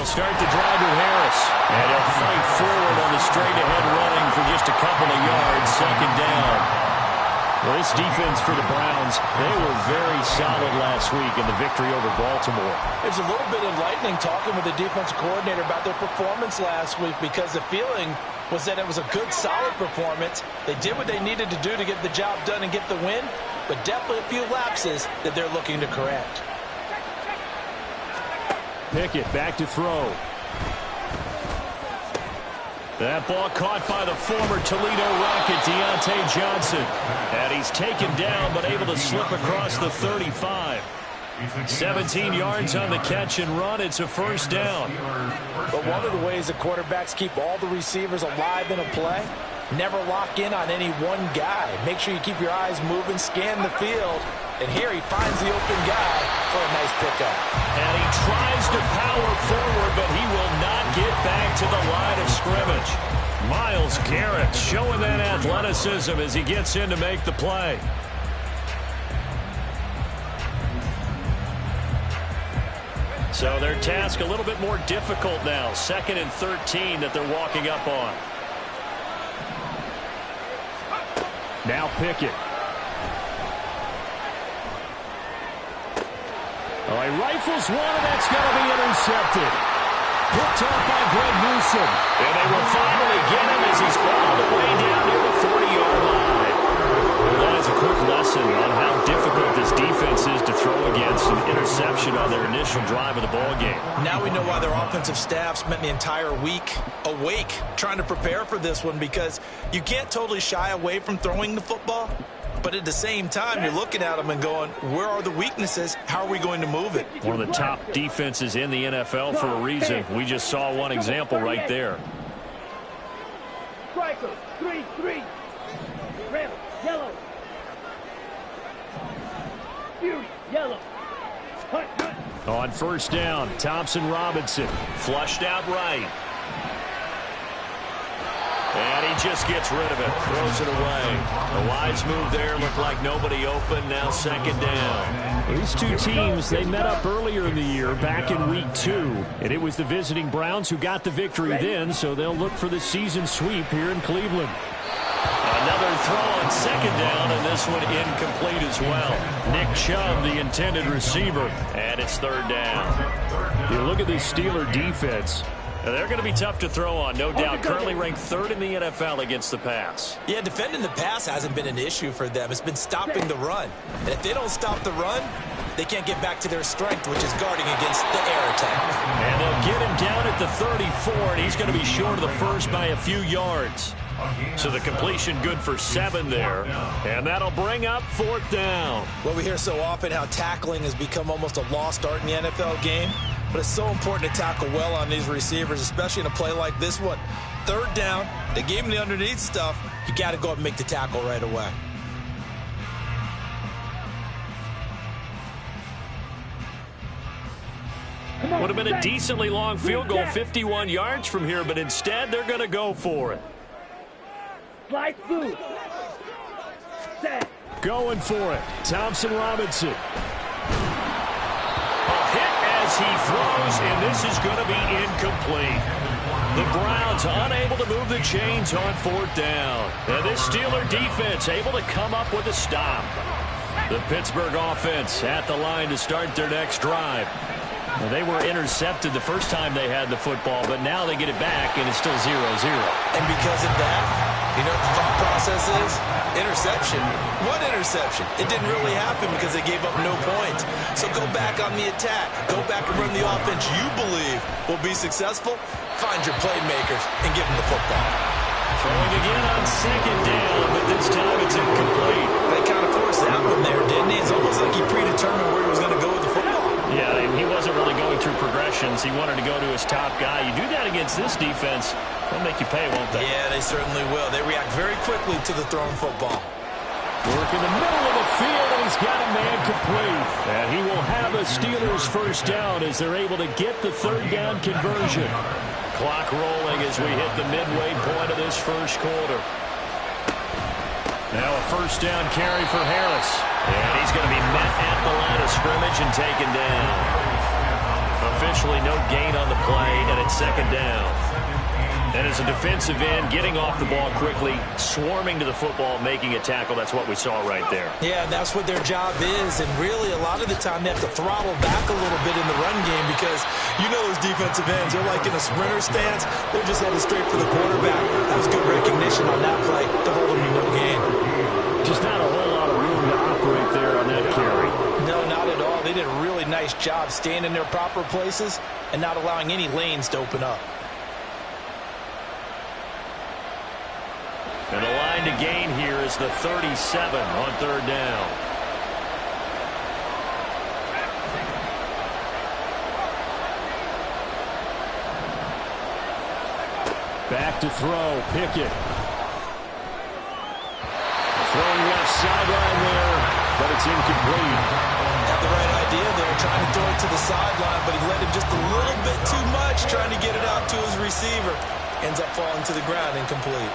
They'll start the drive with Harris. And he'll fight forward on the straight-ahead running for just a couple of yards. Second down. Well, this defense for the Browns, they were very solid last week in the victory over Baltimore. It's a little bit enlightening talking with the defensive coordinator about their performance last week, because the feeling was that it was a good, solid performance. They did what they needed to do to get the job done and get the win, but definitely a few lapses that they're looking to correct. Pickett back to throw. That ball caught by the former Toledo Rocket, Deontay Johnson. And he's taken down, but able to slip across the 35. 17 yards on the catch and run. It's a first down. But one of the ways the quarterbacks keep all the receivers alive in a play, never lock in on any one guy. Make sure you keep your eyes moving, scan the field. And here he finds the open guy for a nice pickup. And he tries to power forward, but he will not get back to the line of scrimmage. Myles Garrett showing that athleticism as he gets in to make the play. So their task a little bit more difficult now. 2nd and 13 that they're walking up on. Now Pickett. Oh, he rifles one, and that's going to be intercepted. Picked off by Greg Newsome. And they will finally get him as he's all the way down near the 40-yard line. Well, that is a quick lesson on how difficult this defense is to throw against. An interception on their initial drive of the ballgame. Now we know why their offensive staff spent the entire week awake trying to prepare for this one, because you can't totally shy away from throwing the football. But at the same time, you're looking at them and going, where are the weaknesses? How are we going to move it? One of the top defenses in the NFL for a reason. We just saw one example right there. Striker, 3-3. Red, yellow. Fury, yellow. On first down, Thompson-Robinson flushed out right. And he just gets rid of it, throws it away. A wise move there, looked like nobody open, now second down. These two teams, they met up earlier in the year, back in week 2. And it was the visiting Browns who got the victory then, so they'll look for the season sweep here in Cleveland. Another throw on second down, and this one incomplete as well. Nick Chubb, the intended receiver, and it's third down. You look at this Steeler defense. Now, they're going to be tough to throw on, no doubt. Currently ranked 3rd in the NFL against the pass. Yeah, defending the pass hasn't been an issue for them. It's been stopping the run. And if they don't stop the run, they can't get back to their strength, which is guarding against the air attack. And they'll get him down at the 34, and he's going to be short of the first by a few yards. So the completion good for 7 there. And that'll bring up 4th down. Well, we hear so often how tackling has become almost a lost art in the NFL game. But it's so important to tackle well on these receivers, especially in a play like this one. 3rd down, they gave him the underneath stuff. You got to go up and make the tackle right away. Would have been a decently long field goal, 51 yards from here, but instead they're going to go for it. Slide through. Set. Going for it. Thompson-Robinson. He throws, and this is going to be incomplete. The Browns unable to move the chains on 4th down. And this Steeler defense able to come up with a stop. The Pittsburgh offense at the line to start their next drive. Well, they were intercepted the first time they had the football, but now they get it back, and it's still 0-0. And because of that, you know what the thought process is? Interception. What interception? It didn't really happen because they gave up no points. So go back on the attack. Go back and run the offense you believe will be successful. Find your playmakers and give them the football. Throwing again on second down, but this time it's incomplete. They kind of forced that one there, didn't he? It's almost like he predetermined where he was going to go with the football. Yeah, he wasn't really going through progressions. He wanted to go to his top guy. You do that against this defense, they'll make you pay, won't they? Yeah, they certainly will. They react very quickly to the thrown football. Work in the middle of the field, and he's got a man complete. And he will have a Steelers first down as they're able to get the 3rd down conversion. Clock rolling as we hit the midway point of this first quarter. Now a first down carry for Harris. And he's going to be met at the line of scrimmage and taken down. A officially no gain on the play, and it's second down. And as a defensive end, getting off the ball quickly, swarming to the football, making a tackle, that's what we saw right there. Yeah, that's what their job is, and really a lot of the time they have to throttle back a little bit in the run game because you know those defensive ends, they're like in a sprinter stance, they're just headed straight for the quarterback. That was good recognition on that play to hold them to no gain. Just not a whole lot of room to operate there on that carry. No, not at all. They did a really nice job staying in their proper places and not allowing any lanes to open up. And the line to gain here is the 37 on third down. Back to throw, Pickett. Throwing left sideline there, but it's incomplete. Had the right idea there, trying to throw it to the sideline, but he let him just a little bit too much, trying to get it out to his receiver. Ends up falling to the ground, incomplete.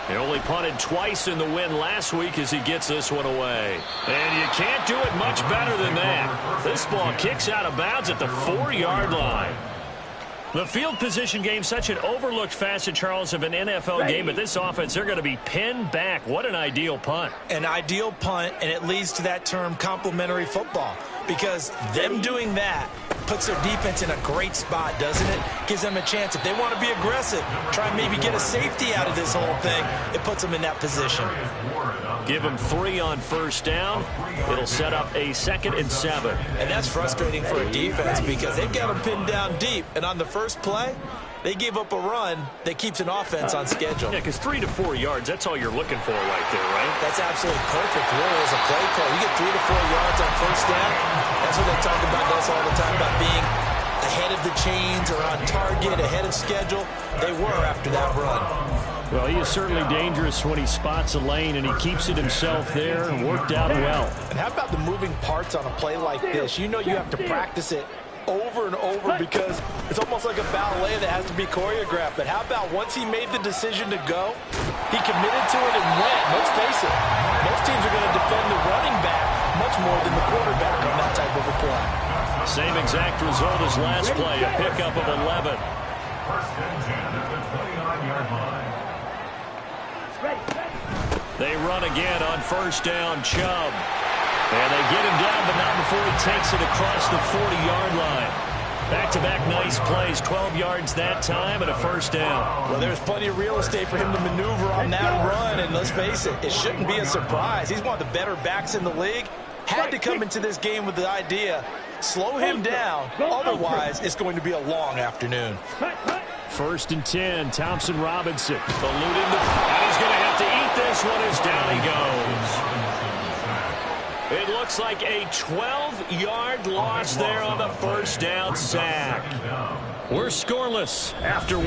He only punted twice in the win last week as he gets this one away. And you can't do it much better than that. This ball kicks out of bounds at the 4-yard line. The field position game, such an overlooked facet, Charles, of an NFL game. But this offense, they're going to be pinned back. What an ideal punt. An ideal punt, and it leads to that term complementary football. Because them doing that puts their defense in a great spot, doesn't it? Gives them a chance. If they want to be aggressive, try and maybe get a safety out of this whole thing, it puts them in that position. Give them 3 on first down. It'll set up a 2nd and 7. And that's frustrating for a defense because they've got them pinned down deep. And on the first play, they gave up a run that keeps an offense on schedule. Yeah, because 3 to 4 yards, that's all you're looking for right there, right? That's absolutely perfect, really, as a play call. You get 3 to 4 yards on first down. That's what they talk about us all the time, about being ahead of the chains or on target, ahead of schedule. They were after that run. Well, he is certainly dangerous when he spots a lane, and he keeps it himself there and worked out well. And how about the moving parts on a play like this? You know you have to practice it over and over because it's almost like a ballet that has to be choreographed. But how about once he made the decision to go, he committed to it and went. Let's face it, most teams are going to defend the running back much more than the quarterback on that type of a play. Same exact result as last play, a pickup of 11. They run again on first down, Chubb. And they get him down, but not before he takes it across the 40-yard line. Back-to-back nice plays, 12 yards that time and a first down. Well, there's plenty of real estate for him to maneuver on that run, and let's face it, it shouldn't be a surprise. He's one of the better backs in the league. Had to come into this game with the idea, slow him down, otherwise it's going to be a long afternoon. 1st and 10, Thompson Robinson. Eluding and he's going to have to eat this one as down he goes. It looks like a 12-yard loss there on the first down sack. We're scoreless after 1.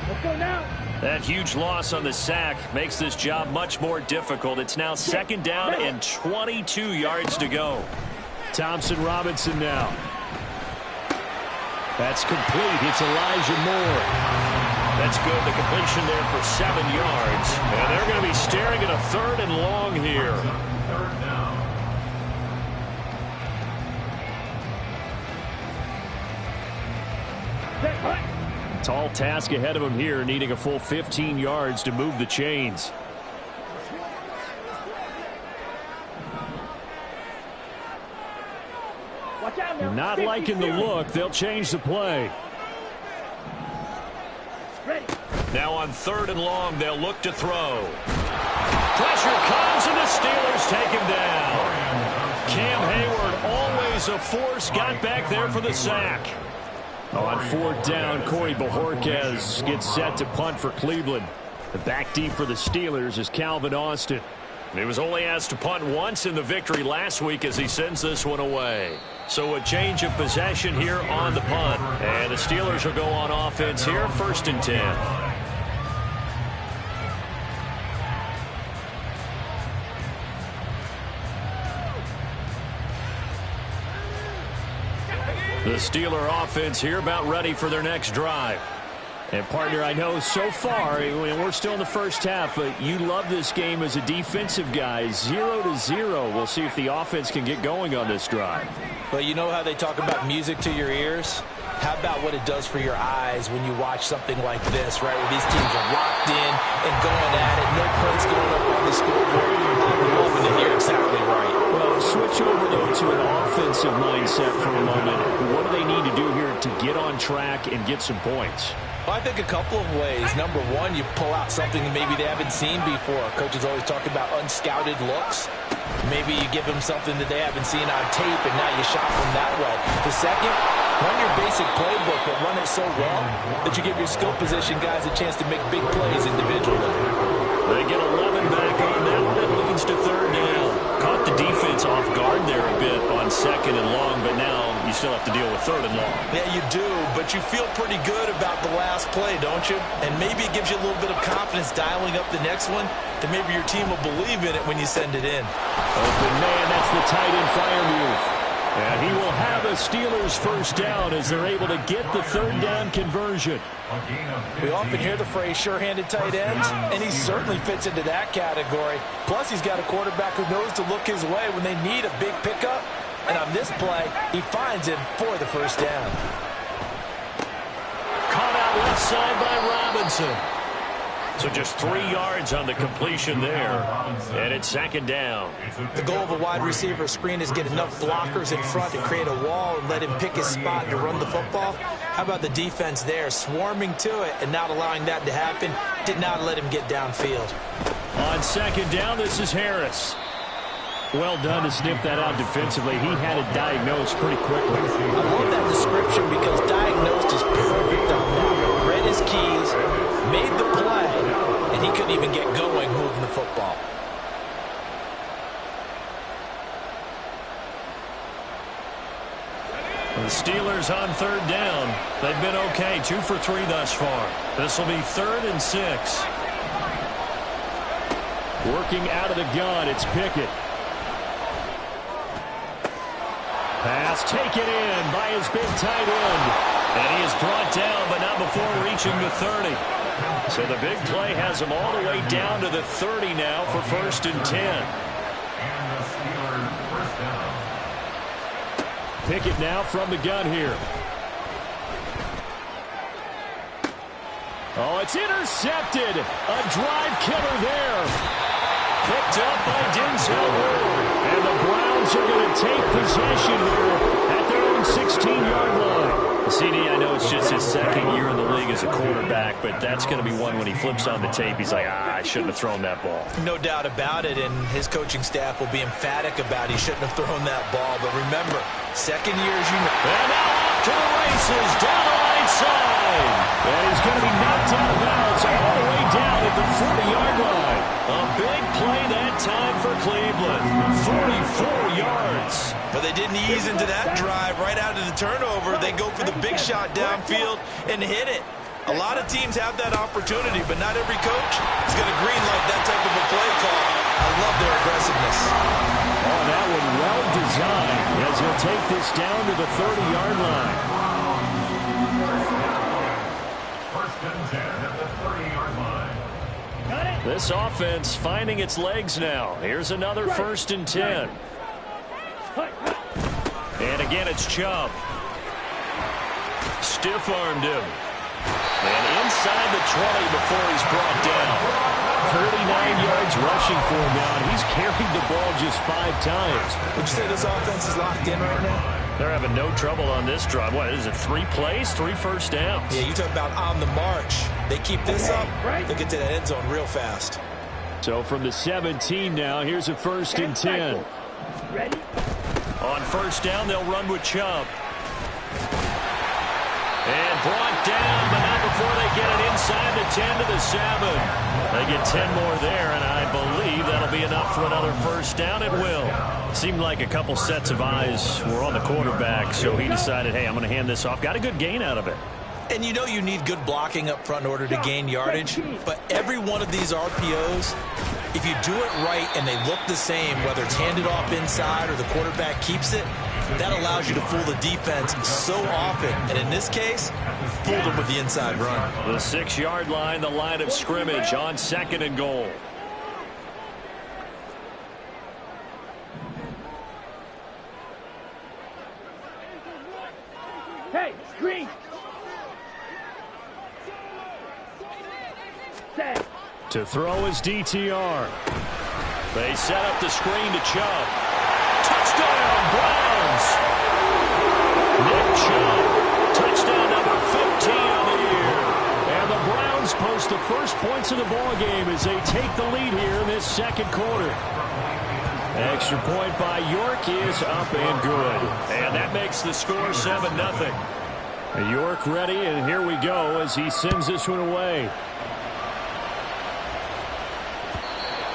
Let's go now. That huge loss on the sack makes this job much more difficult. It's now 2nd down and 22 yards to go. Thompson Robinson now. That's complete. It's Elijah Moore. That's good. The completion there for 7 yards. And they're going to be staring at a 3rd and long here. Tall task ahead of him here, needing a full 15 yards to move the chains. Not liking the look. They'll change the play. Now on 3rd and long, they'll look to throw. Pressure comes, and the Steelers take him down. Cam Hayward, always a force, got back there for the sack. On 4th down, Corey Bojorquez gets set to punt for Cleveland. The back deep for the Steelers is Calvin Austin. He was only asked to punt once in the victory last week as he sends this one away. So a change of possession here on the punt. And the Steelers will go on offense here, 1st and 10. The Steeler offense here about ready for their next drive. And, partner, I know so far, we're still in the first half, but you love this game as a defensive guy. 0-0. We'll see if the offense can get going on this drive. Well, you know how they talk about music to your ears? How about what it does for your eyes when you watch something like this, right, where these teams are locked in and going at it, no points going up on the scoreboard. I'm loving it. You're exactly right. Well, switch over, though, to an offensive mindset for a moment. What do they need to do here to get on track and get some points? Well, I think a couple of ways. Number one, you pull out something that maybe they haven't seen before. Coaches always talk about unscouted looks. Maybe you give them something that they haven't seen on tape, and now you shot them that way. The second, run your basic playbook, but run it so well that you give your skill position guys a chance to make big plays individually. They get 11 back on that one. That leads to third down. Caught the defense off guard there a bit on second and long, but now you still have to deal with third and long. Yeah, you do, but you feel pretty good about the last play, don't you? And maybe it gives you a little bit of confidence dialing up the next one, that maybe your team will believe in it when you send it in. Open man, that's the tight end fire move. And he will have a Steelers first down as they're able to get the third down conversion. We often hear the phrase sure-handed tight ends, and he certainly fits into that category. Plus, he's got a quarterback who knows to look his way when they need a big pickup. And on this play, he finds him for the first down. Caught out left side by Robinson. So just 3 yards on the completion there. And it's second down. The goal of a wide receiver screen is get enough blockers in front to create a wall and let him pick his spot to run the football. How about the defense there, swarming to it and not allowing that to happen? Did not let him get downfield. On second down, this is Harris. Well done to sniff that out defensively. He had it diagnosed pretty quickly. I love that description because diagnosed is perfect on that. Read his keys, made the play, and he couldn't even get going moving the football. The Steelers on third down. They've been okay, 2 for 3 thus far. This will be 3rd and 6. Working out of the gun, it's Pickett. Pass taken in by his big tight end. And he is brought down, but not before reaching the 30. So the big play has him all the way down to the 30 now for 1st and 10. Pickett now from the gun here. Oh, it's intercepted. A drive killer there. Picked up by Denzel Ward. And the Browns are going to take possession here at their own 16-yard line. CD, I know it's just his 2nd year in the league as a quarterback, but that's going to be one when he flips on the tape. He's like, I shouldn't have thrown that ball. No doubt about it, and his coaching staff will be emphatic about he shouldn't have thrown that ball. But remember, 2nd year, as you know. And now off to the races, down the right side. And he's going to be knocked out of bounds all the way down at the 40-yard line. A big play that time for Cleveland. 44 yards. But they didn't ease into that drive right out of the turnover. They go for the big shot downfield and hit it. A lot of teams have that opportunity, but not every coach is going to greenlight that type of a play call. I love their aggressiveness. Oh, that one well designed as he'll take this down to the 30-yard line. 1st and 10 at the 30-yard line. This offense finding its legs now. Here's another 1st and 10. And again, it's Chubb. Stiff-armed him. And inside the 20 before he's brought down. 49 yards rushing for him now, and he's carried the ball just 5 times. Would you say this offense is locked in right now? They're having no trouble on this drive. What is it, 3 plays, 3 first downs? Yeah, you talk about on the march. They keep this up, they'll get to that end zone real fast. So from the 17 now, here's a 1st and 10. Ready? On 1st down, they'll run with Chubb. And brought down, but not before they get it inside the 10 to the 7. They get 10 more there, and I believe that'll be enough for another 1st down. It will. Seemed like a couple sets of eyes were on the quarterback, so he decided, hey, I'm going to hand this off. Got a good gain out of it. And you know you need good blocking up front in order to gain yardage, but every one of these RPOs, if you do it right and they look the same, whether it's handed off inside or the quarterback keeps it, That allows you to fool the defense so often. And in this case, fooled them with the inside run. The 6-yard line, the line of scrimmage on 2nd and goal. Hey, screen! Set. To throw is DTR. They set up the screen to Chubb. Touchdown, Browns! Nick Chubb, touchdown number 15 on the year. And the Browns post the first points of the ballgame as they take the lead here in this 2nd quarter. Extra point by York is up and good. And that makes the score 7-0. York ready, and here we go as he sends this one away.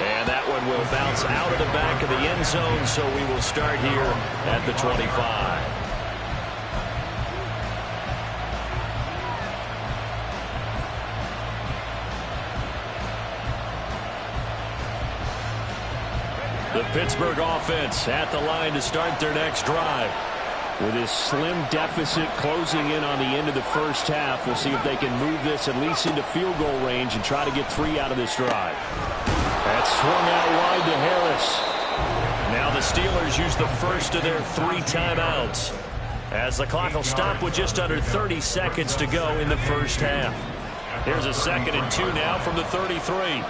And that one will bounce out of the back of the end zone, so we will start here at the 25. The Pittsburgh offense at the line to start their next drive. With this slim deficit closing in on the end of the first half, we'll see if they can move this at least into field goal range and try to get 3 out of this drive. That's swung out wide to Harris. Now the Steelers use the first of their 3 timeouts as the clock will stop with just under 30 seconds to go in the first half. Here's a 2nd and 2 now from the 33.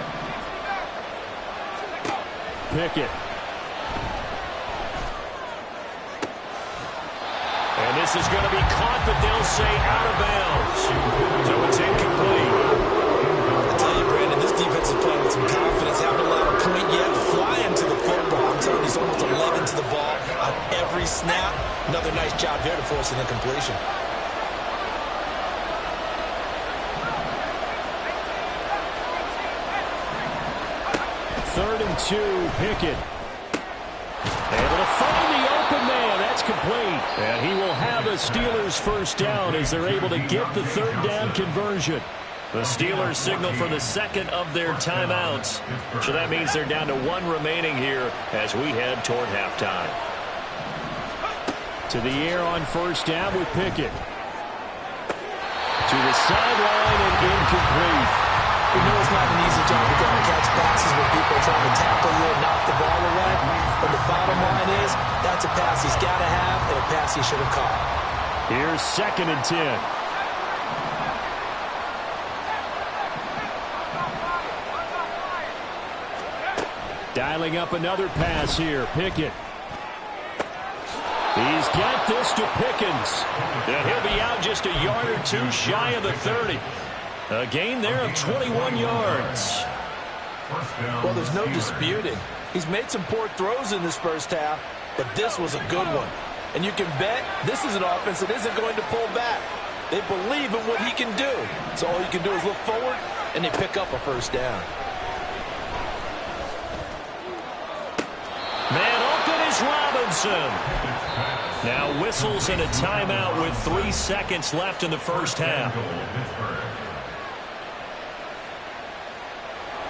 Pickett. And this is going to be caught, but they'll say out of bounds. So it's incomplete. I tell you, Brandon, this defense is playing with some confidence. Haven't allowed a point yet. Flying to the football. I'm telling you, he's almost 11 to the ball on every snap. Another nice job there to force an incompletion. Third and 2, Pickett. Able to find the open man. That's complete. And he will have a Steelers first down as they're able to get the 3rd down conversion. The Steelers signal for the 2nd of their timeouts. So that means they're down to 1 remaining here as we head toward halftime. To the air on first down with Pickett. To the sideline and incomplete. We know it's not an easy job to go and catch passes when people are trying to tackle you and knock the ball away. But the bottom line is, that's a pass he's got to have and a pass he should have caught. Here's 2nd and 10. Dialing up another pass here. Pickett. He's got this to Pickens. And he'll be out just a yard or 2 shy of the 30. A gain there of 21 yards. Well, there's no disputing. He's made some poor throws in this first half, but this was a good one. And you can bet this is an offense that isn't going to pull back. They believe in what he can do. So all you can do is look forward, and they pick up a first down. Man open is Robinson. Now whistles and a timeout with 3 seconds left in the first half.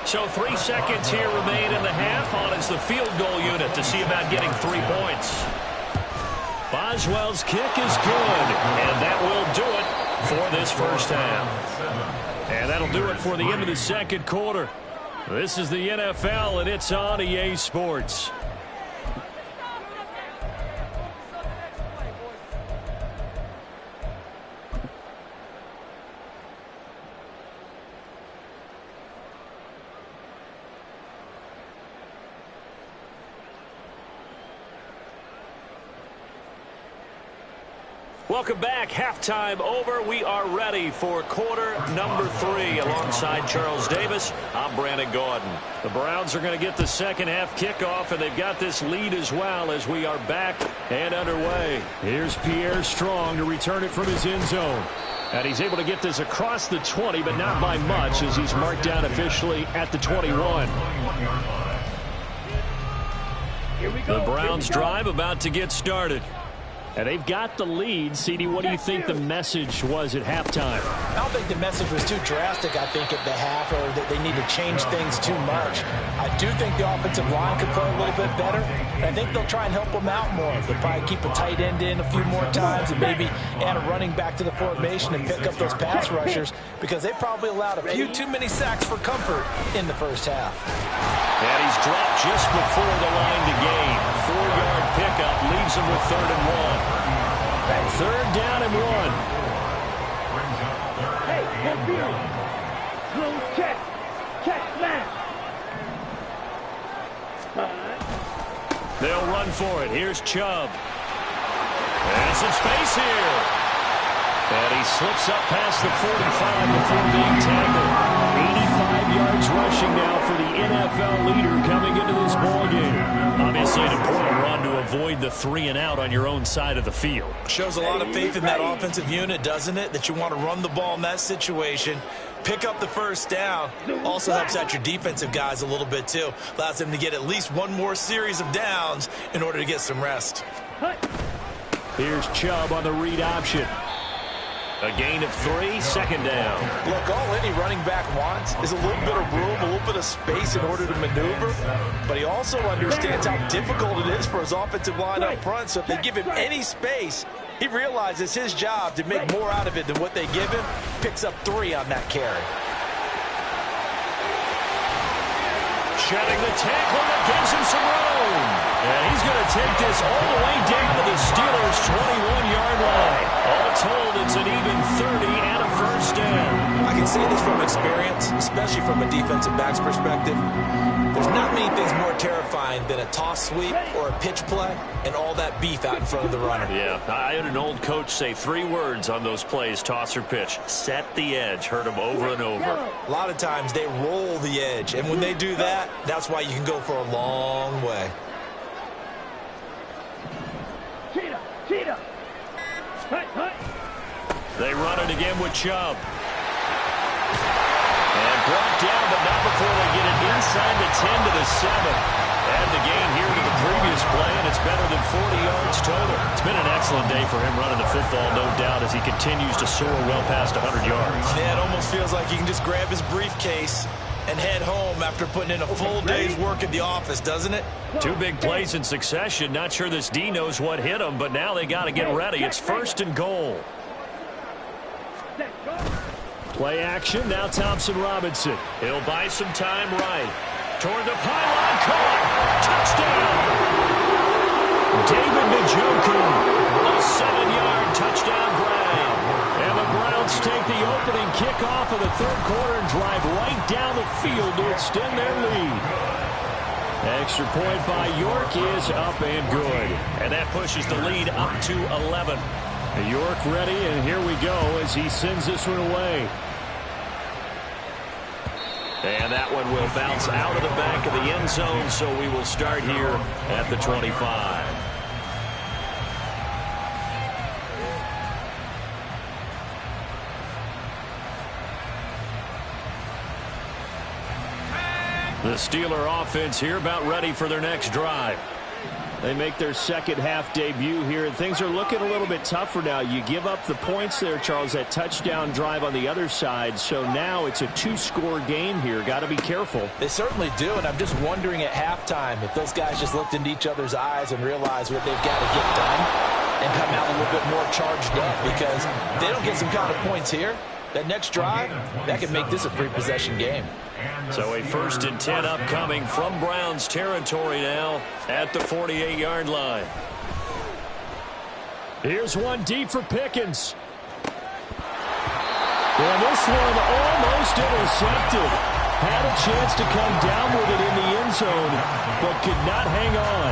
So 3 seconds here remain in the half. On is the field goal unit to see about getting 3 points. Boswell's kick is good, and that will do it for this first half. And that'll do it for the end of the 2nd quarter. This is the NFL, and it's on EA Sports. Welcome back. Halftime over. We are ready for quarter number 3. Alongside Charles Davis, I'm Brandon Gordon. The Browns are going to get the second half kickoff, and they've got this lead as well as we are back and underway. Here's Pierre Strong to return it from his end zone. And he's able to get this across the 20, but not by much as he's marked down officially at the 21. Here we go. The Browns drive about to get started. And they've got the lead. CD, what do you think the message was at halftime? I don't think the message was too drastic, I think, at the half, or that they need to change things too much. I do think the offensive line could play a little bit better. And I think they'll try and help them out more. They'll probably keep a tight end in a few more times and maybe add a running back to the formation and pick up those pass rushers, because they probably allowed a few too many sacks for comfort in the first half. And he's dropped just before the line to gain. 4-yard pickup leaves him with 3rd and 1. 3rd down and 1. Hey, confused. Close check. Check smash. They'll run for it. Here's Chubb. And some space here. And he slips up past the 45 before being tackled. 85 yards rushing now for the NFL leader coming into this ballgame. Obviously an important run to avoid the 3-and-out on your own side of the field. Shows a lot of faith in that offensive unit, doesn't it? That you want to run the ball in that situation. Pick up the first down. Also helps out your defensive guys a little bit, too. Allows them to get at least one more series of downs in order to get some rest. Here's Chubb on the read option. A gain of 3, 2nd down. Look, all any running back wants is a little bit of room, a little bit of space in order to maneuver. But he also understands how difficult it is for his offensive line up front. So if they give him any space, he realizes his job to make more out of it than what they give him. Picks up 3 on that carry. Shedding the tackle that gives him some room. And he's going to take this all the way down to the Steelers' 21-yard line. All told, it's an even 30 and a first down. I can say this from experience, especially from a defensive back's perspective. There's not many things more terrifying than a toss sweep or a pitch play and all that beef out in front of the runner. Yeah, I had an old coach say 3 words on those plays, toss or pitch. Set the edge. Heard him over and over. A lot of times they roll the edge, and when they do that, that's why you can go for a long way. Cheetah. They run it again with Chubb. And brought down, but not before they get it inside the 10 to the 7. And the gain here to the previous play, and it's better than 40 yards total. It's been an excellent day for him running the football, no doubt, as he continues to soar well past 100 yards. Yeah, it almost feels like he can just grab his briefcase and head home after putting in a full day's work at the office, doesn't it? 2 big plays in succession. Not sure this D knows what hit him, but now they got to get ready. It's 1st and goal. Play action. Now Thompson Robinson. He'll buy some time right. Toward the pylon. Caught. Touchdown. David Njoku. A 7-yard touchdown grab. And the Browns take the opening kickoff of the 3rd quarter and drive right down the field to extend their lead. Extra point by York is up and good. And that pushes the lead up to 11. York ready, and here we go as he sends this one away. And that one will bounce out of the back of the end zone, so we will start here at the 25. The Steeler offense here about ready for their next drive. They make their 2nd half debut here, and things are looking a little bit tougher now. You give up the points there, Charles, that touchdown drive on the other side. So now it's a 2-score game here. Got to be careful. They certainly do, and I'm just wondering at halftime if those guys just looked into each other's eyes and realized what they've got to get done and come out a little bit more charged up, because if they don't get some kind of points here, that next drive, that could make this a 3-possession game. So a 1st and 10 upcoming from Browns territory now at the 48-yard line. Here's one deep for Pickens. And this one almost intercepted. Had a chance to come down with it in the end zone, but could not hang on.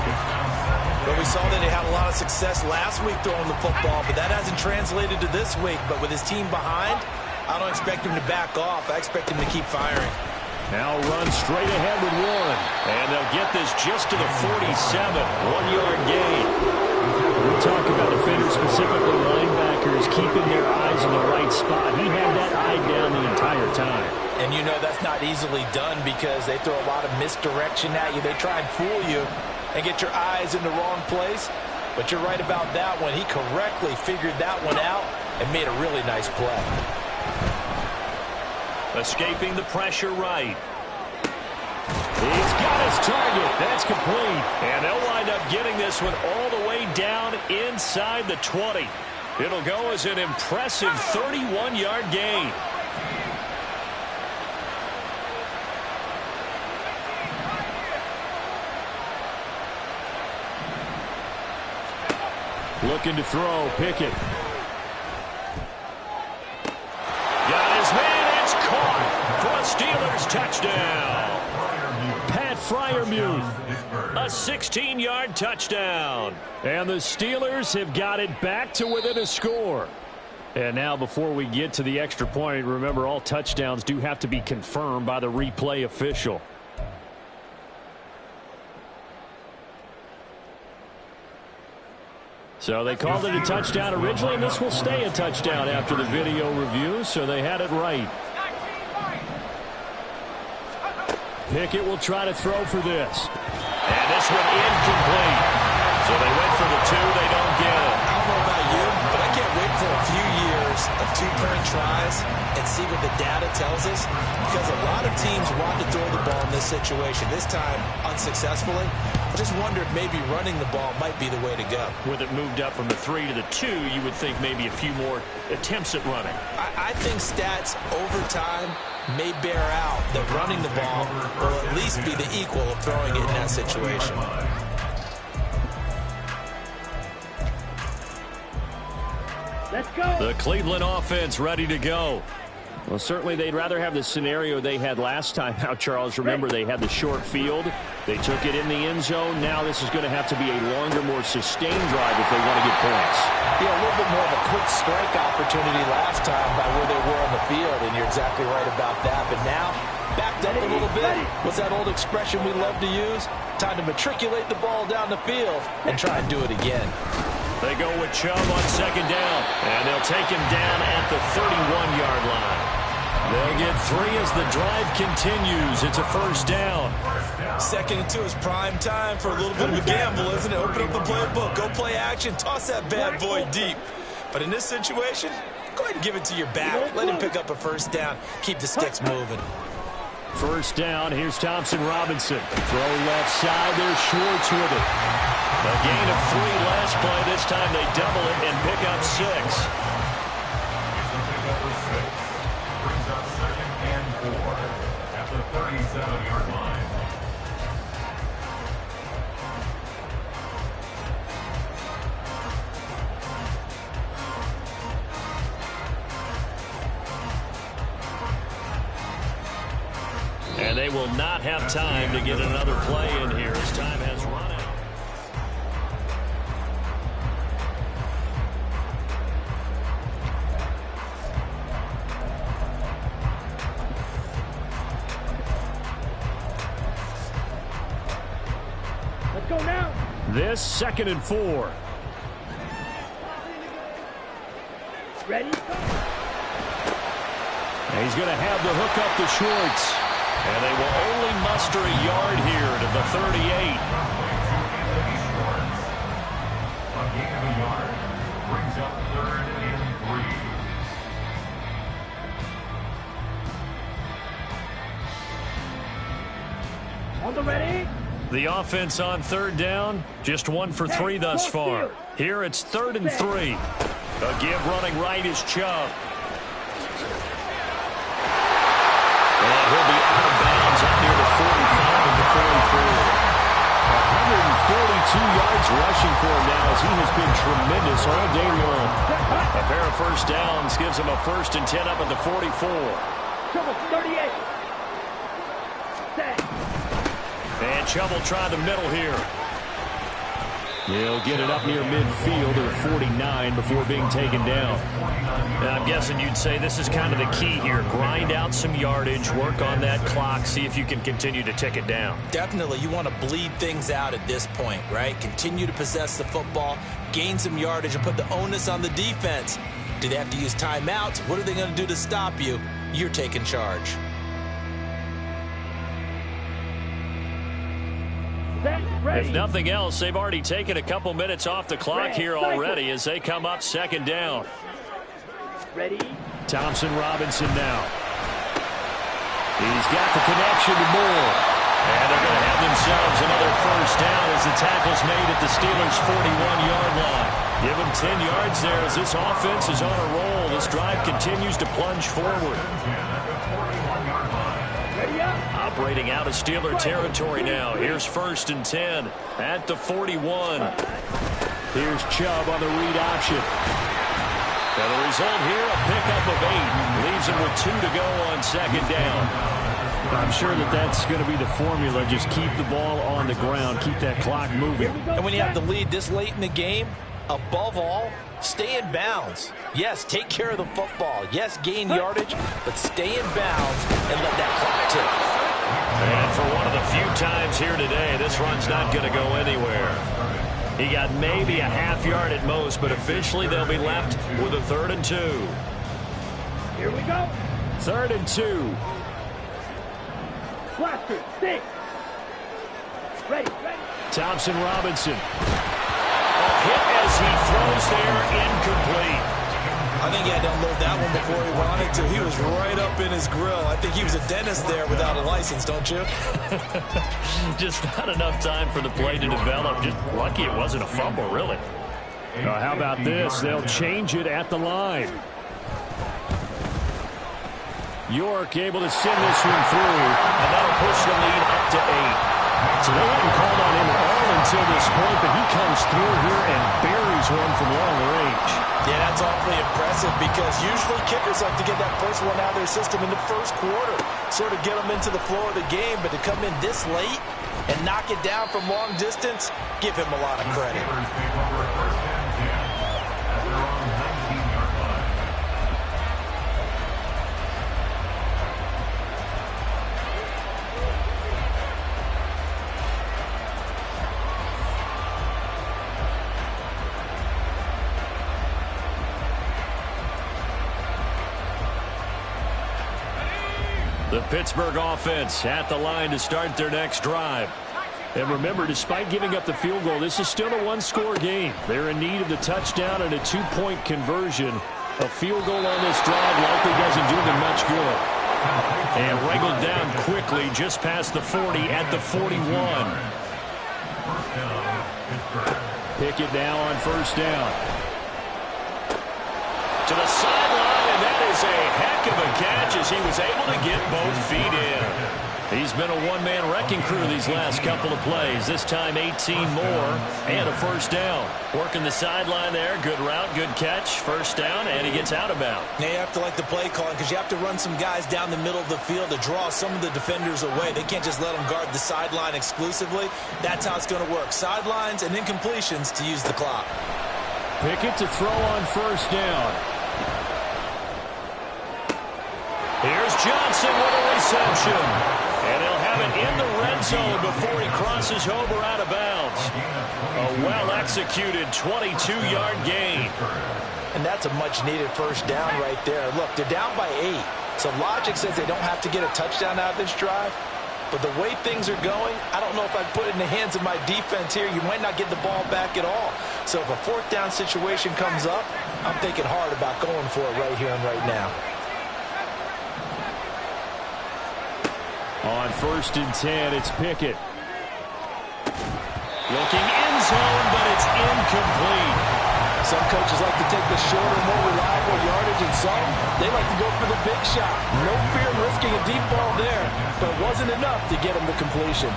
Well, we saw that he had a lot of success last week throwing the football, but that hasn't translated to this week. But with his team behind, I don't expect him to back off. I expect him to keep firing. Now run straight ahead with 1. And they'll get this just to the 47. 1-yard gain. We talk about defenders, specifically linebackers, keeping their eyes in the right spot. He had that eye down the entire time. And you know that's not easily done, because they throw a lot of misdirection at you. They try and fool you and get your eyes in the wrong place. But you're right about that one. He correctly figured that one out and made a really nice play. Escaping the pressure right. He's got his target. That's complete. And they'll wind up getting this one all the way down inside the 20. It'll go as an impressive 31-yard gain. Looking to throw, Pickett. Got his man, it's caught for a Steelers touchdown. Pat Freiermuth, a 16-yard touchdown. And the Steelers have got it back to within a score. And now before we get to the extra point, remember all touchdowns do have to be confirmed by the replay official. So they called it a touchdown originally, and this will stay a touchdown after the video review, so they had it right. Pickett will try to throw for this. And this one incomplete. So they went for the two, they don't get it. I don't know about you, but I can't wait for a few years of 2 current tries and see what the data tells us, because a lot of teams want to throw the ball in this situation, this time unsuccessfully. I just wonder if maybe running the ball might be the way to go. With it moved up from the 3 to the 2, you would think maybe a few more attempts at running. I think stats over time may bear out that running the ball will at least be the equal of throwing it in that situation. Let's go. The Cleveland offense ready to go. Well, certainly they'd rather have the scenario they had last time out, Charles. Remember, they had the short field. They took it in the end zone. Now this is going to have to be a longer, more sustained drive if they want to get points. Yeah, a little bit more of a quick strike opportunity last time by where they were on the field, and you're exactly right about that. But now, backed up a little bit. What's that old expression we love to use? Time to matriculate the ball down the field and try and do it again. They go with Chubb on second down, and they'll take him down at the 31-yard line. They'll get 3 as the drive continues. It's a first down. 2nd and 2 is prime time for a little bit of a gamble, isn't it? Open up the playbook, go play action, toss that bad boy deep. But in this situation, go ahead and give it to your back. Let him pick up a first down. Keep the sticks moving. First down, here's Thompson Robinson. Throw left side, there's Schwartz with it. A gain of 3 last play. This time they double it and pick up 6. Brings up 2nd and 4 at the 37-yard line. And they will not have time to get another play in here as time has run out. Let's go now. This 2nd and 4. Ready? And he's going to have the hook up to Schwartz. And they will only muster a yard here to the 38. A gain of a yard brings up 3rd and 3. On the ready? The offense on 3rd down, just 1 for 3 thus far. Here it's 3rd and 3. A give running right is Chubb. And he'll be out of bounds up near the 45 and the 44. 142 yards rushing for him now as he has been tremendous all day long. A pair of first downs gives him a 1st and 10 up at the 44. Trouble 38. Set. And Chubb will try the middle here. He'll get it up near midfield at 49 before being taken down. And I'm guessing you'd say this is kind of the key here. Grind out some yardage, work on that clock, see if you can continue to tick it down. Definitely, you want to bleed things out at this point, right? Continue to possess the football, gain some yardage, and put the onus on the defense. Do they have to use timeouts? What are they going to do to stop you? You're taking charge. Set. If nothing else, they've already taken a couple minutes off the clock here already as they come up second down. Ready? Thompson Robinson now. He's got the connection to Moore. And they're going to have themselves another first down as the tackle's made at the Steelers' 41-yard line. Give them 10 yards there as this offense is on a roll. This drive continues to plunge forward. Operating out of Steeler territory now. Here's 1st and 10 at the 41. Here's Chubb on the read option. And the result here, a pickup of 8. Leaves him with 2 to go on second down. I'm sure that's going to be the formula. Just keep the ball on the ground. Keep that clock moving. And when you have the lead this late in the game, above all, stay in bounds. Yes, take care of the football. Yes, gain yardage, but stay in bounds and let that clock tick. And for one of the few times here today, this run's not going to go anywhere. He got maybe a half yard at most, but officially they'll be left with a 3rd and 2. Here we go. 3rd and 2. Blaster, 6. Ready. Thompson Robinson. Hit as he throws there, incomplete. I think he had to unload that one before he wanted to. He was right up in his grill. I think he was a dentist there without a license, don't you? Just not enough time for the play to develop. Just lucky it wasn't a fumble, really. How about this? They'll change it at the line. York able to send this one through, and that'll push the lead up to 8. So they haven't called on him at all until this point, but he comes through here and buries one from long range. Yeah, that's awfully impressive because usually kickers like to get that first one out of their system in the first quarter, sort of get them into the flow of the game, but to come in this late and knock it down from long distance, give him a lot of credit. The Pittsburgh offense at the line to start their next drive. And remember, despite giving up the field goal, this is still a one-score game. They're in need of the touchdown and a 2-point conversion. A field goal on this drive likely doesn't do them much good. And wrangled down quickly just past the 40 at the 41. Pickett now on first down. To the sideline, and that is a heck of a catch as he was able to get both feet in. He's been a one-man wrecking crew these last couple of plays. This time 18 more and a first down. Working the sideline there. Good route, good catch. First down, and he gets out of bounds. Now you have to like the play calling because you have to run some guys down the middle of the field to draw some of the defenders away. They can't just let them guard the sideline exclusively. That's how it's going to work. Sidelines and incompletions to use the clock. Pickett to throw on first down. Here's Johnson with a reception. And he'll have it in the red zone before he crosses over out of bounds. A well-executed 22-yard gain. And that's a much-needed first down right there. Look, they're down by 8. So logic says they don't have to get a touchdown out of this drive. But the way things are going, I don't know if I'd put it in the hands of my defense here. You might not get the ball back at all. So if a fourth down situation comes up, I'm thinking hard about going for it right here and right now. On first and 10, it's Pickett. Looking end zone, but it's incomplete. Some coaches like to take the shorter, more reliable yardage, and some, they like to go for the big shot. No fear in risking a deep ball there, but it wasn't enough to get him to completion.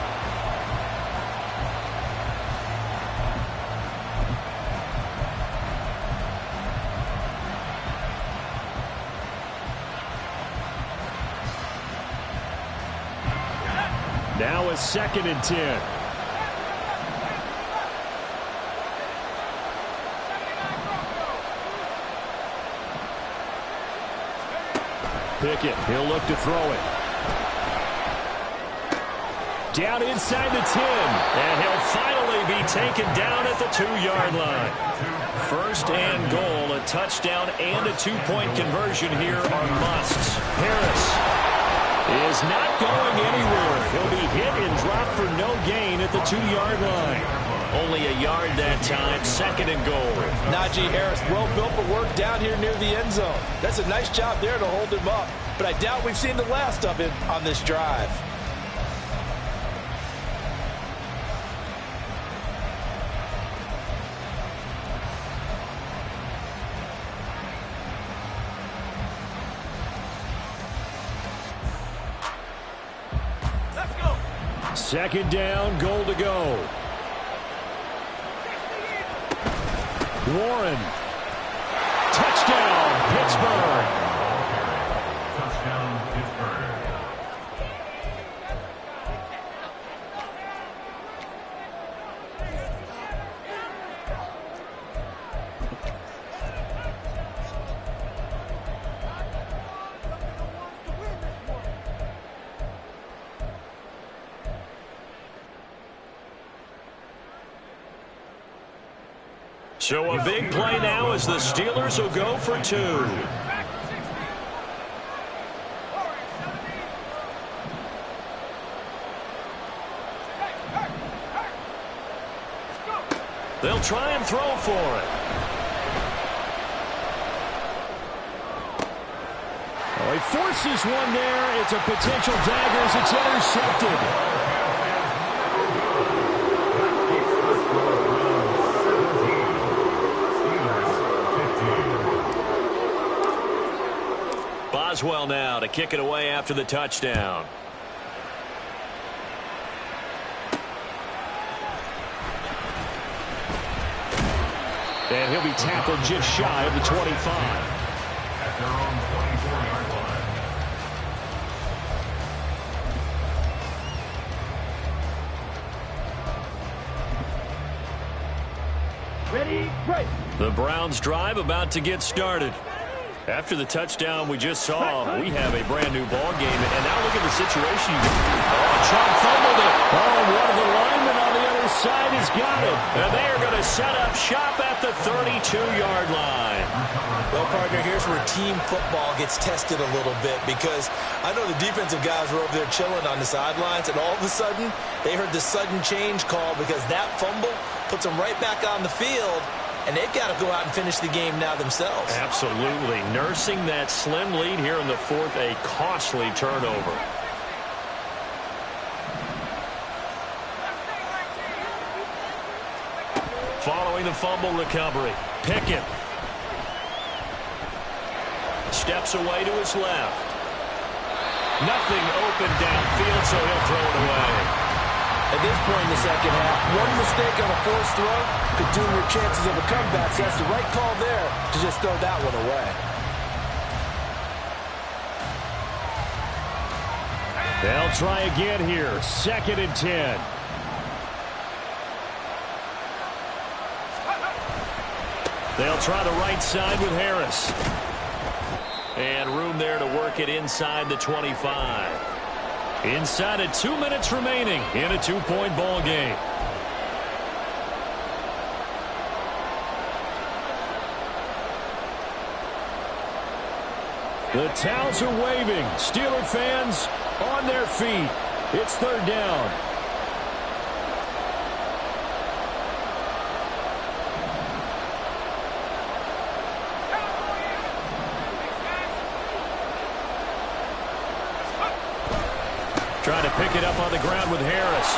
Now it's second and 10. Pickett, he'll look to throw it. Down inside the 10, and he'll finally be taken down at the 2-yard line. First and goal, a touchdown and a 2-point conversion here are musts. Harris. is not going anywhere. He'll be hit and dropped for no gain at the 2-yard line. Only a yard that time, 2nd and goal. Najee Harris, well built for work down here near the end zone. That's a nice job there to hold him up. But I doubt we've seen the last of him on this drive. Second down, goal to go. Warren. Touchdown, Pittsburgh. Touchdown, Pittsburgh. So a big play now as the Steelers will go for 2. They'll try and throw for it. Oh, he forces one there. It's a potential dagger as it's intercepted. Boswell now to kick it away after the touchdown. And he'll be tackled just shy of the 25. At their own 24-yard line. Ready, break. The Browns drive about to get started. After the touchdown we just saw, we have a brand new ball game. And now look at the situation. Oh, Trump fumbled it. Oh, one of the linemen on the other side has got it. And they are going to set up shop at the 32-yard line. Well, partner, here's where team football gets tested a little bit, because I know the defensive guys were over there chilling on the sidelines, and all of a sudden they heard the sudden change call because that fumble puts them right back on the field. And they've got to go out and finish the game now themselves. Absolutely. Nursing that slim lead here in the 4th, a costly turnover. Following the fumble recovery, Pickett steps away to his left. Nothing open downfield, so he'll throw it away. At this point in the second half, one mistake on a forced throw could doom your chances of a comeback. So that's the right call there to just throw that one away. They'll try again here. 2nd and 10. They'll try the right side with Harris. And room there to work it inside the 25. Inside of 2 minutes remaining in a 2-point ball game. The towels are waving. Steeler fans on their feet. It's 3rd down. Trying to pick it up on the ground with Harris.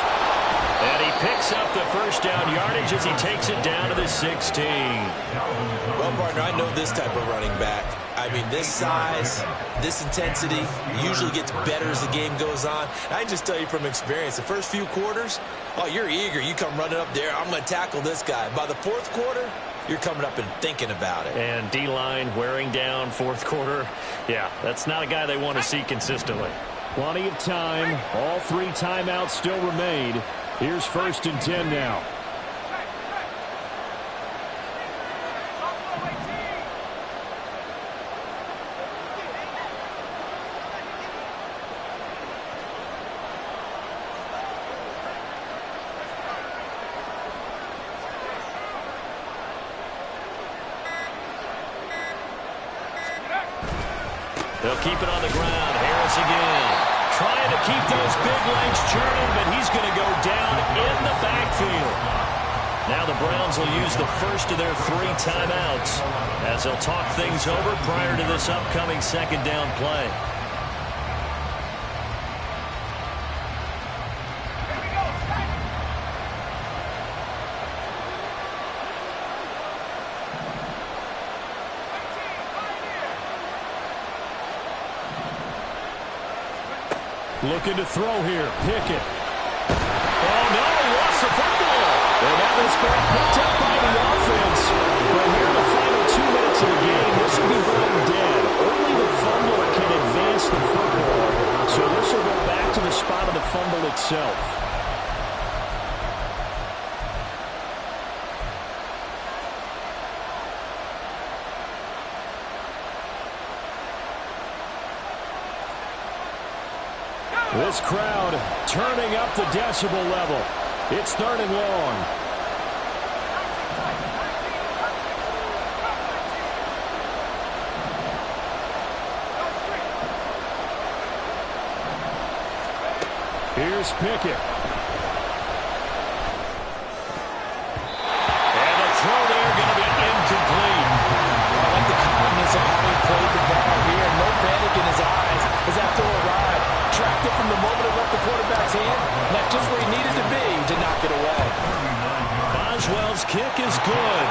And he picks up the first down yardage as he takes it down to the 16. Well, partner, I know this type of running back. I mean, this size, this intensity usually gets better as the game goes on. And I can just tell you from experience, the first few quarters, oh, you're eager. You come running up there, I'm going to tackle this guy. By the 4th quarter, you're coming up and thinking about it. And D-line wearing down 4th quarter. Yeah, that's not a guy they want to see consistently. Plenty of time. All 3 timeouts still remain. Here's 1st and 10 now. They'll keep it on the ground. Harris again. Trying to keep those big legs churning, but he's going to go down in the backfield. Now the Browns will use the first of their 3 timeouts as they'll talk things over prior to this upcoming second down play. Looking to throw here. Pickett. Oh, no, he lost the football. And that was picked up by the offense. But here in the final 2 minutes of the game, this will be going dead. Only the fumbler can advance the football. So this will go back to the spot of the fumble itself. This crowd turning up the decibel level. It's 3rd and long. Here's Pickett. And the throw there going to be incomplete. I like the calmness of how he played the ball here. No panic in his eyes as that throw arrived. Tracked it from the moment it left the quarterback's hand. That's just where he needed to be to knock it away. Boswell's kick is good.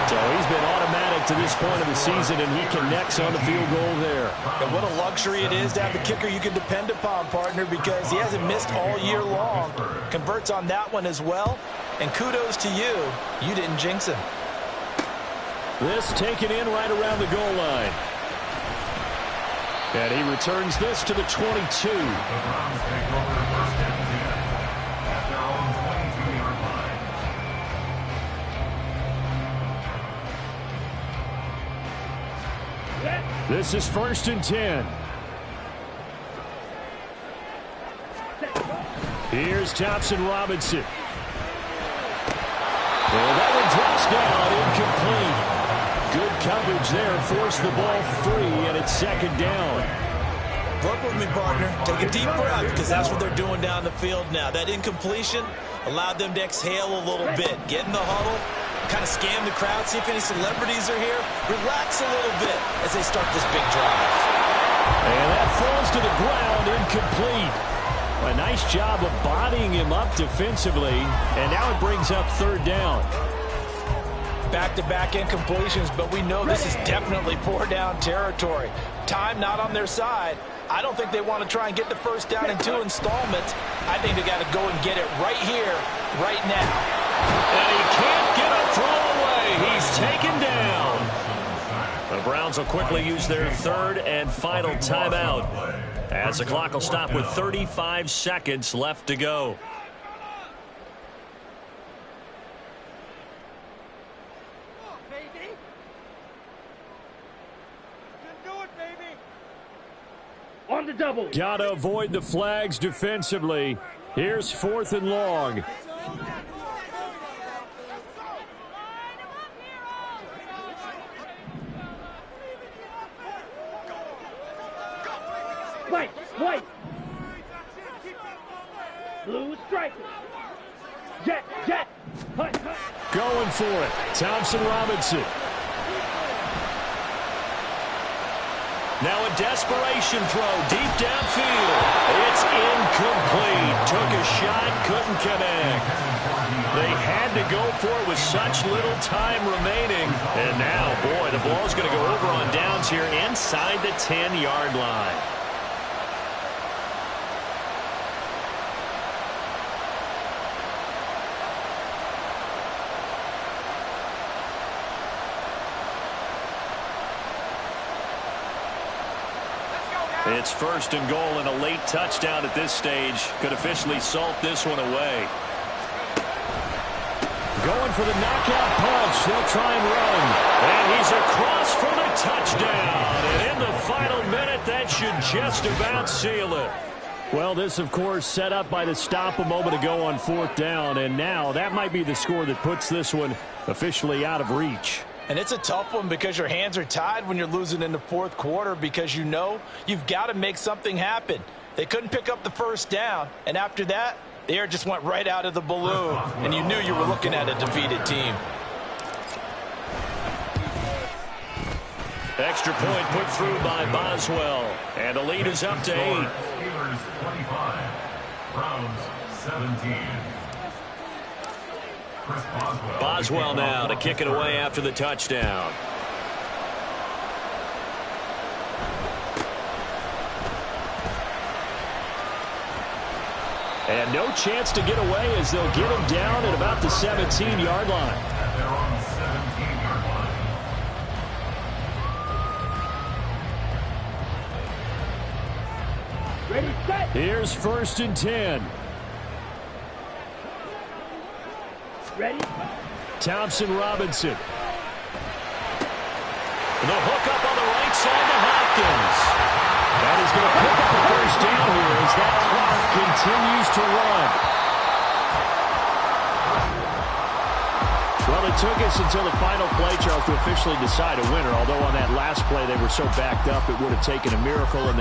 So he's been automatic to this point of the season, and he connects on the field goal there. And what a luxury it is to have a kicker you can depend upon, partner, because he hasn't missed all year long. Converts on that one as well. And kudos to you. You didn't jinx him. This taken in right around the goal line. And he returns this to the 22. The Browns take over 1st and 10 at their own 22-yard line. This is 1st and 10. Here's Thompson Robinson. And that one drops down, incomplete. Good coverage there, forced the ball free, and it's 2nd down. Work with me, partner. Take a deep breath, because that's what they're doing down the field now. That incompletion allowed them to exhale a little bit. Get in the huddle, kind of scan the crowd, see if any celebrities are here. Relax a little bit as they start this big drive. And that falls to the ground, incomplete. A nice job of bodying him up defensively, and now it brings up 3rd down. Back-to-back incompletions, but we know this is definitely 4-down territory. Time not on their side. I don't think they want to try and get the 1st down in 2 installments. I think they got to go and get it right here, right now. And he can't get a throw away. He's taken down. The Browns will quickly use their 3rd and final timeout as the clock will stop with 35 seconds left to go. On the double. Gotta avoid the flags defensively. Here's 4th and long. White. Blue striker. Jet. Hut. Going for it. Thompson Robinson. Now a desperation throw deep downfield. It's incomplete. Took a shot, couldn't connect. They had to go for it with such little time remaining. And now, boy, the ball's going to go over on downs here inside the 10-yard line. It's 1st and goal, and a late touchdown at this stage could officially salt this one away. Going for the knockout punch. They'll try and run. And he's across for the touchdown. And in the final minute, that should just about seal it. Well, this, of course, set up by the stop a moment ago on 4th down. And now that might be the score that puts this one officially out of reach. And it's a tough one because your hands are tied when you're losing in the 4th quarter because you know you've got to make something happen. They couldn't pick up the first down, and after that, the air just went right out of the balloon, and you knew you were looking at a defeated team. Extra point put through by Boswell, and the lead is up to 8. Steelers 25, Browns 17. Chris Boswell now to kick it away after the touchdown. And no chance to get away as they'll get him down at about the 17-yard line. They're on the 17-yard line. Ready, set. Here's 1st and 10. Ready. Thompson Robinson. The hook up on the right side to Hopkins. And he's going to pick up the first down here as that clock continues to run. Well, it took us until the final play, Charles, to officially decide a winner, although on that last play they were so backed up it would have taken a miracle. And